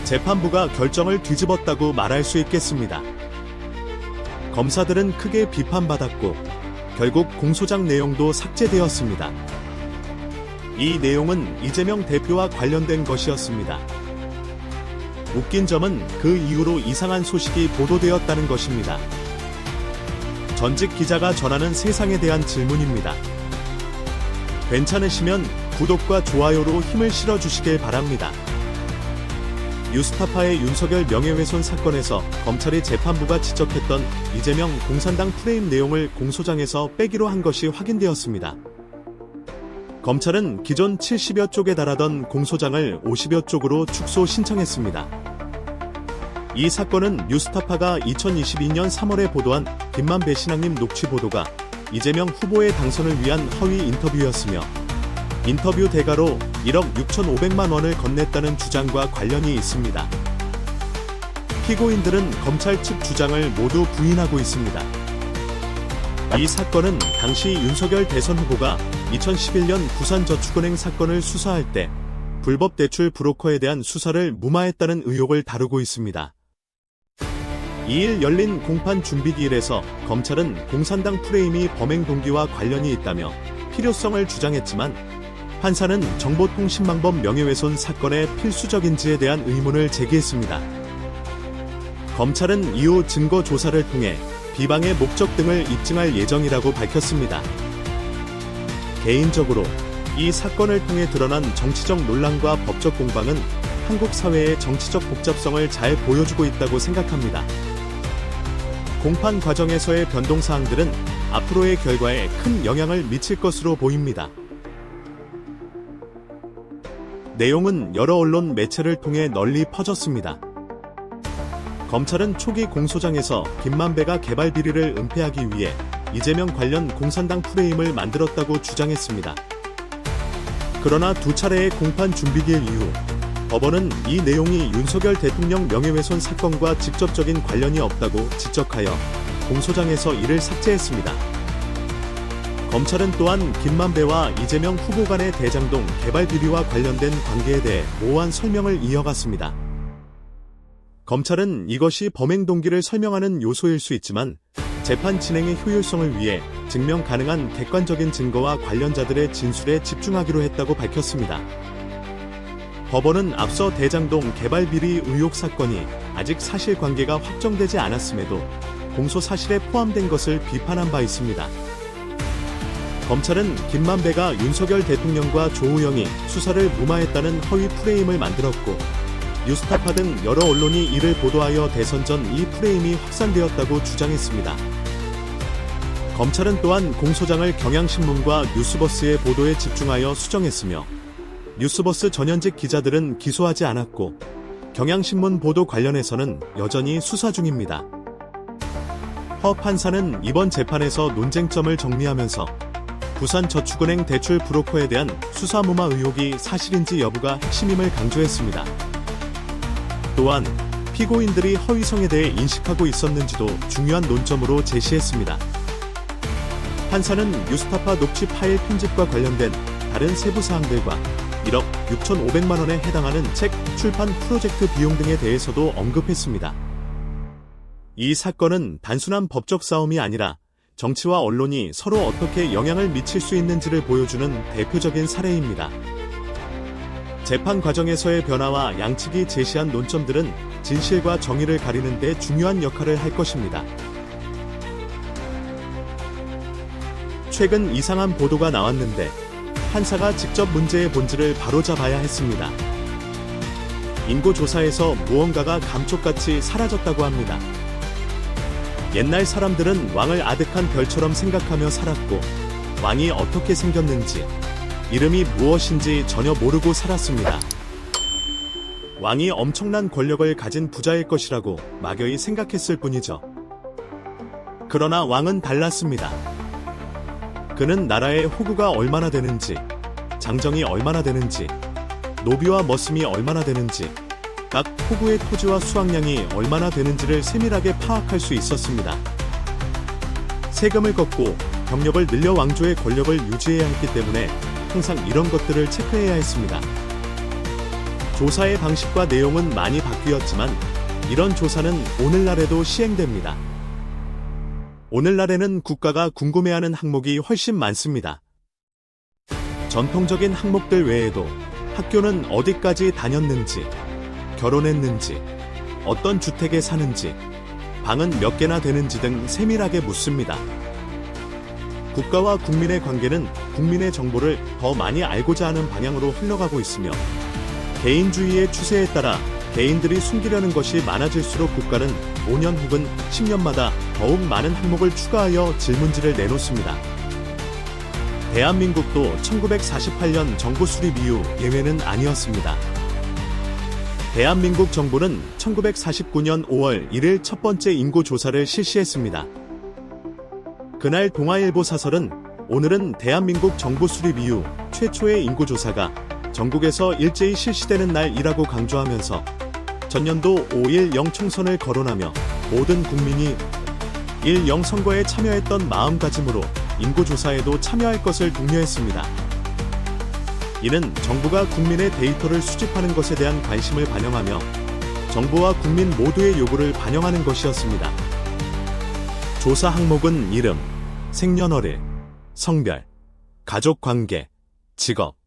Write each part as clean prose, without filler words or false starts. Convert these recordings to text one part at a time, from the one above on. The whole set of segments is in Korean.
재판부가 결정을 뒤집었다고 말할 수 있겠습니다. 검사들은 크게 비판받았고 결국 공소장 내용도 삭제되었습니다. 이 내용은 이재명 대표와 관련된 것이었습니다. 웃긴 점은 그 이후로 이상한 소식이 보도되었다는 것입니다. 전직 기자가 전하는 세상에 대한 질문입니다. 괜찮으시면 구독과 좋아요로 힘을 실어주시길 바랍니다. 뉴스타파의 윤석열 명예훼손 사건에서 검찰이 재판부가 지적했던 이재명 공산당 프레임 내용을 공소장에서 빼기로 한 것이 확인되었습니다. 검찰은 기존 70여 쪽에 달하던 공소장을 50여 쪽으로 축소 신청했습니다. 이 사건은 뉴스타파가 2022년 3월에 보도한 김만배 신앙님 녹취 보도가 이재명 후보의 당선을 위한 허위 인터뷰였으며 인터뷰 대가로 1억 6,500만 원을 건넸다는 주장과 관련이 있습니다. 피고인들은 검찰 측 주장을 모두 부인하고 있습니다. 이 사건은 당시 윤석열 대선 후보가 2011년 부산저축은행 사건을 수사할 때 불법 대출 브로커에 대한 수사를 무마했다는 의혹을 다루고 있습니다. 2일 열린 공판 준비기일에서 검찰은 공산당 프레임이 범행 동기와 관련이 있다며 필요성을 주장했지만 판사는 정보통신망법 명예훼손 사건의 필수적인지에 대한 의문을 제기했습니다. 검찰은 이후 증거 조사를 통해 비방의 목적 등을 입증할 예정이라고 밝혔습니다. 개인적으로 이 사건을 통해 드러난 정치적 논란과 법적 공방은 한국 사회의 정치적 복잡성을 잘 보여주고 있다고 생각합니다. 공판 과정에서의 변동사항들은 앞으로의 결과에 큰 영향을 미칠 것으로 보입니다. 내용은 여러 언론 매체를 통해 널리 퍼졌습니다. 검찰은 초기 공소장에서 김만배가 개발 비리를 은폐하기 위해 이재명 관련 공산당 프레임을 만들었다고 주장했습니다. 그러나 두 차례의 공판 준비기일 이후 법원은 이 내용이 윤석열 대통령 명예훼손 사건과 직접적인 관련이 없다고 지적하여 공소장에서 이를 삭제했습니다. 검찰은 또한 김만배와 이재명 후보 간의 대장동 개발 비리와 관련된 관계에 대해 모호한 설명을 이어갔습니다. 검찰은 이것이 범행 동기를 설명하는 요소일 수 있지만 재판 진행의 효율성을 위해 증명 가능한 객관적인 증거와 관련자들의 진술에 집중하기로 했다고 밝혔습니다. 법원은 앞서 대장동 개발 비리 의혹 사건이 아직 사실관계가 확정되지 않았음에도 공소 사실에 포함된 것을 비판한 바 있습니다. 검찰은 김만배가 윤석열 대통령과 조우영이 수사를 무마했다는 허위 프레임을 만들었고 뉴스타파 등 여러 언론이 이를 보도하여 대선 전 이 프레임이 확산되었다고 주장했습니다. 검찰은 또한 공소장을 경향신문과 뉴스버스의 보도에 집중하여 수정했으며 뉴스버스 전현직 기자들은 기소하지 않았고 경향신문 보도 관련해서는 여전히 수사 중입니다. 허 판사는 이번 재판에서 논쟁점을 정리하면서 부산저축은행 대출 브로커에 대한 수사 무마 의혹이 사실인지 여부가 핵심임을 강조했습니다. 또한 피고인들이 허위성에 대해 인식하고 있었는지도 중요한 논점으로 제시했습니다. 판사는 뉴스타파 녹취 파일 편집과 관련된 다른 세부 사항들과 1억 6,500만 원에 해당하는 책 출판 프로젝트 비용 등에 대해서도 언급했습니다. 이 사건은 단순한 법적 싸움이 아니라 정치와 언론이 서로 어떻게 영향을 미칠 수 있는지를 보여주는 대표적인 사례입니다. 재판 과정에서의 변화와 양측이 제시한 논점들은 진실과 정의를 가리는 데 중요한 역할을 할 것입니다. 최근 이상한 보도가 나왔는데 판사가 직접 문제의 본질을 바로잡아야 했습니다. 인고조사에서 무언가가 감쪽같이 사라졌다고 합니다. 옛날 사람들은 왕을 아득한 별처럼 생각하며 살았고 왕이 어떻게 생겼는지 이름이 무엇인지 전혀 모르고 살았습니다. 왕이 엄청난 권력을 가진 부자일 것이라고 막연히 생각했을 뿐이죠. 그러나 왕은 달랐습니다. 그는 나라의 호구가 얼마나 되는지, 장정이 얼마나 되는지, 노비와 머슴이 얼마나 되는지, 각 호구의 토지와 수확량이 얼마나 되는지를 세밀하게 파악할 수 있었습니다. 세금을 걷고 병력을 늘려 왕조의 권력을 유지해야 했기 때문에 항상 이런 것들을 체크해야 했습니다. 조사의 방식과 내용은 많이 바뀌었지만 이런 조사는 오늘날에도 시행됩니다. 오늘날에는 국가가 궁금해하는 항목이 훨씬 많습니다. 전통적인 항목들 외에도 학교는 어디까지 다녔는지, 결혼했는지, 어떤 주택에 사는지, 방은 몇 개나 되는지 등 세밀하게 묻습니다. 국가와 국민의 관계는 국민의 정보를 더 많이 알고자 하는 방향으로 흘러가고 있으며 개인주의의 추세에 따라 개인들이 숨기려는 것이 많아질수록 국가는 5년 혹은 10년마다 더욱 많은 항목을 추가하여 질문지를 내놓습니다. 대한민국도 1948년 정부 수립 이후 예외는 아니었습니다. 대한민국 정부는 1949년 5월 1일 첫 번째 인구조사를 실시했습니다. 그날 동아일보 사설은 오늘은 대한민국 정부 수립 이후 최초의 인구조사가 전국에서 일제히 실시되는 날이라고 강조하면서 전년도 5.10 총선을 거론하며 모든 국민이 1.0 선거에 참여했던 마음가짐으로 인구조사에도 참여할 것을 독려했습니다. 이는 정부가 국민의 데이터를 수집하는 것에 대한 관심을 반영하며 정부와 국민 모두의 요구를 반영하는 것이었습니다. 조사 항목은 이름, 생년월일, 성별, 가족관계, 직업,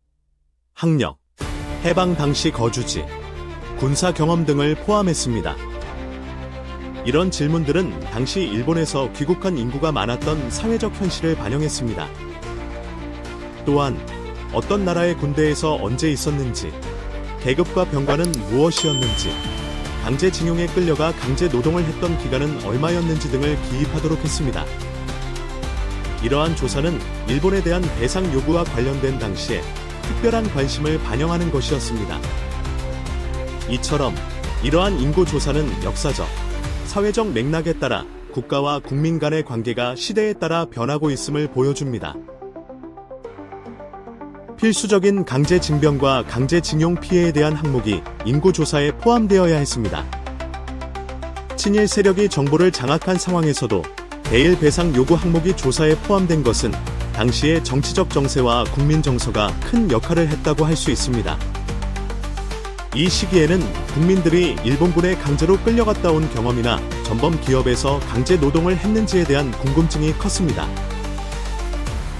학력, 해방 당시 거주지, 군사 경험 등을 포함했습니다. 이런 질문들은 당시 일본에서 귀국한 인구가 많았던 사회적 현실을 반영했습니다. 또한 어떤 나라의 군대에서 언제 있었는지, 계급과 병과는 무엇이었는지, 강제징용에 끌려가 강제 노동을 했던 기간은 얼마였는지 등을 기입하도록 했습니다. 이러한 조사는 일본에 대한 배상 요구와 관련된 당시에 특별한 관심을 반영하는 것이었습니다. 이처럼 이러한 인구조사는 역사적, 사회적 맥락에 따라 국가와 국민 간의 관계가 시대에 따라 변하고 있음을 보여줍니다. 필수적인 강제징병과 강제징용 피해에 대한 항목이 인구조사에 포함되어야 했습니다. 친일 세력이 정보를 장악한 상황에서도 대일 배상 요구 항목이 조사에 포함된 것은 당시의 정치적 정세와 국민 정서가 큰 역할을 했다고 할 수 있습니다. 이 시기에는 국민들이 일본군에 강제로 끌려갔다 온 경험이나 전범 기업에서 강제 노동을 했는지에 대한 궁금증이 컸습니다.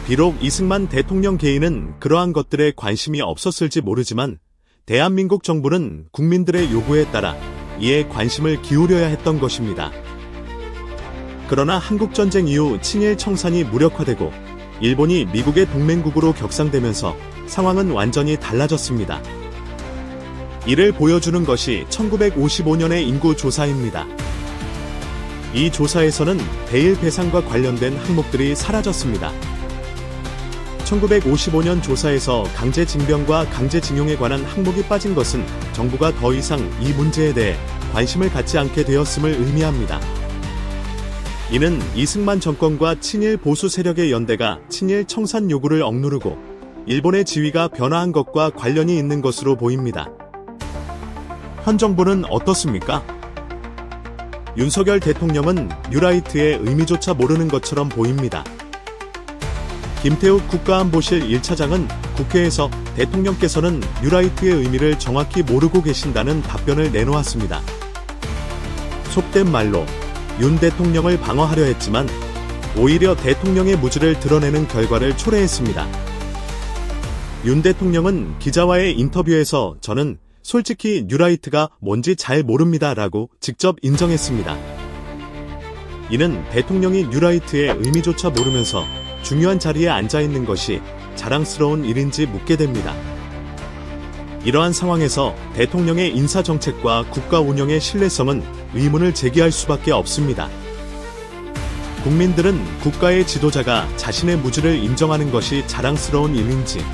비록 이승만 대통령 개인은 그러한 것들에 관심이 없었을지 모르지만 대한민국 정부는 국민들의 요구에 따라 이에 관심을 기울여야 했던 것입니다. 그러나 한국전쟁 이후 친일 청산이 무력화되고 일본이 미국의 동맹국으로 격상되면서 상황은 완전히 달라졌습니다. 이를 보여주는 것이 1955년의 인구조사입니다. 이 조사에서는 대일 배상과 관련된 항목들이 사라졌습니다. 1955년 조사에서 강제징병과 강제징용에 관한 항목이 빠진 것은 정부가 더 이상 이 문제에 대해 관심을 갖지 않게 되었음을 의미합니다. 이는 이승만 정권과 친일 보수 세력의 연대가 친일 청산 요구를 억누르고 일본의 지위가 변화한 것과 관련이 있는 것으로 보입니다. 현 정부는 어떻습니까? 윤석열 대통령은 뉴라이트의 의미조차 모르는 것처럼 보입니다. 김태욱 국가안보실 1차장은 국회에서 대통령께서는 뉴라이트의 의미를 정확히 모르고 계신다는 답변을 내놓았습니다. 속된 말로 윤 대통령을 방어하려 했지만 오히려 대통령의 무지를 드러내는 결과를 초래했습니다. 윤 대통령은 기자와의 인터뷰에서 저는 솔직히 뉴라이트가 뭔지 잘 모릅니다 라고 직접 인정했습니다. 이는 대통령이 뉴라이트의 의미조차 모르면서 중요한 자리에 앉아있는 것이 자랑스러운 일인지 묻게 됩니다. 이러한 상황에서 대통령의 인사정책과 국가 운영의 신뢰성은 의문을 제기할 수밖에 없습니다. 국민들은 국가의 지도자가 자신의 무지를 인정하는 것이 자랑스러운 일인지,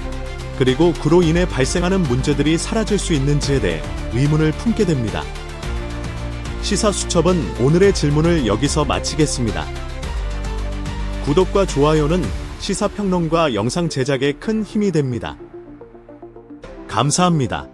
그리고 그로 인해 발생하는 문제들이 사라질 수 있는지에 대해 의문을 품게 됩니다. 시사수첩은 오늘의 질문을 여기서 마치겠습니다. 구독과 좋아요는 시사평론과 영상 제작에 큰 힘이 됩니다. 감사합니다.